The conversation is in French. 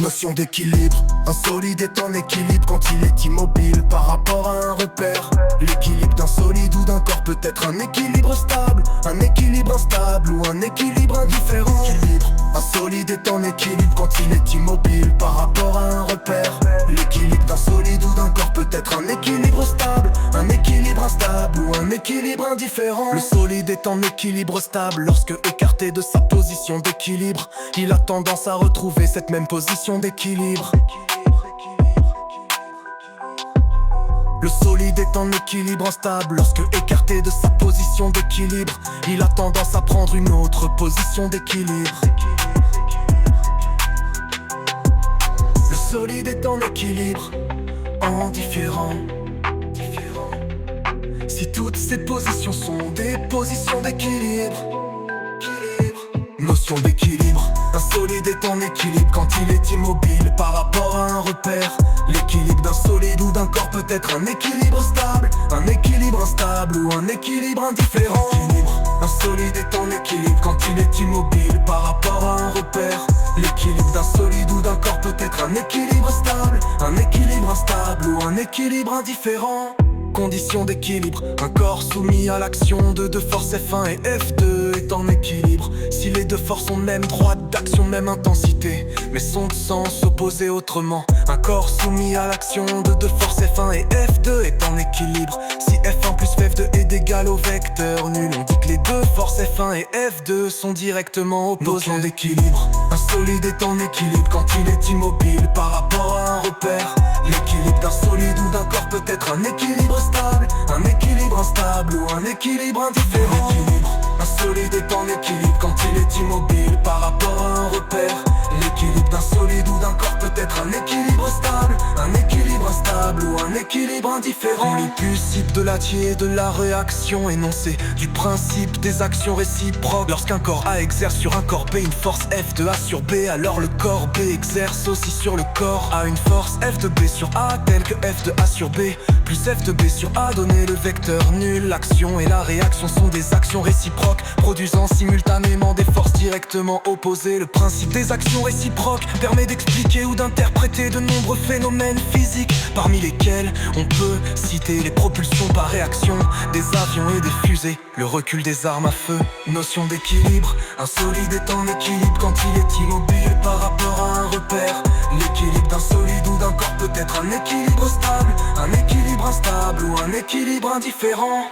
Notion d'équilibre, un solide est en équilibre quand il est immobile par rapport à un repère. L'équilibre d'un solide ou d'un corps peut être un équilibre stable, un équilibre instable ou un équilibre indifférent. Un solide est en équilibre quand il est immobile par rapport à un repère. L'équilibre d'un solide ou d'un corps peut être un équilibre stable, un équilibre instable ou un équilibre indifférent. Le solide est en équilibre stable lorsque écarté de sa position d'équilibre, il a tendance à retrouver cette même position d'équilibre. Le solide est en équilibre instable lorsque écarté de sa position d'équilibre, il a tendance à prendre une autre position d'équilibre. Le solide est en équilibre, en différent. Si toutes ces positions sont des positions d'équilibre. Notion d'équilibre, un solide est en équilibre quand il est immobile par rapport à un repère. L'équilibre d'un solide ou d'un corps peut être un équilibre stable, un équilibre instable ou un équilibre indifférent. Un solide est en équilibre quand il est immobile par rapport à un repère. L'équilibre d'un solide ou d'un corps peut être un équilibre stable, un équilibre instable ou un équilibre indifférent. Condition d'équilibre, un corps soumis à l'action de deux forces F1 et F2 est en équilibre. Si les deux forces ont même droite d'action, même intensité, mais sont de sens opposés autrement. Un corps soumis à l'action de deux forces F1 et F2 est en équilibre. Si F1 plus F2 est égal au vecteur nul, on dit que les deux forces F1 et F2 sont directement opposées. Notion d'équilibre, un solide est en équilibre quand il est immobile par rapport à un repère. L'équilibre d'un solide ou d'un corps peut être un équilibre stable, un équilibre instable ou un équilibre indifférent. Un solide est en équilibre quand il est immobile par rapport à un repère. L'équilibre d'un solide ou d'un corps peut être un équilibre stable, un équilibre instable ou un équilibre indifférent. Le principe de l'acier et de la réaction énoncé du principe des actions réciproques. Lorsqu'un corps A exerce sur un corps B une force F de A sur B, alors le corps B exerce aussi sur le corps A une force F de B sur A, telle que F de A sur B plus F de B sur A donné le vecteur nul. L'action et la réaction sont des actions réciproques produisant simultanément des forces directement opposées. Le principe des actions réciproques permet d'expliquer ou d'interpréter de nombreux phénomènes physiques, parmi lesquels on peut citer les propulsions par réaction des avions et des fusées, le recul des armes à feu. Notion d'équilibre, un solide est en équilibre quand il est immobile par rapport à un repère. L'équilibre d'un solide ou d'un corps peut être un équilibre stable, un équilibre instable ou un équilibre indifférent.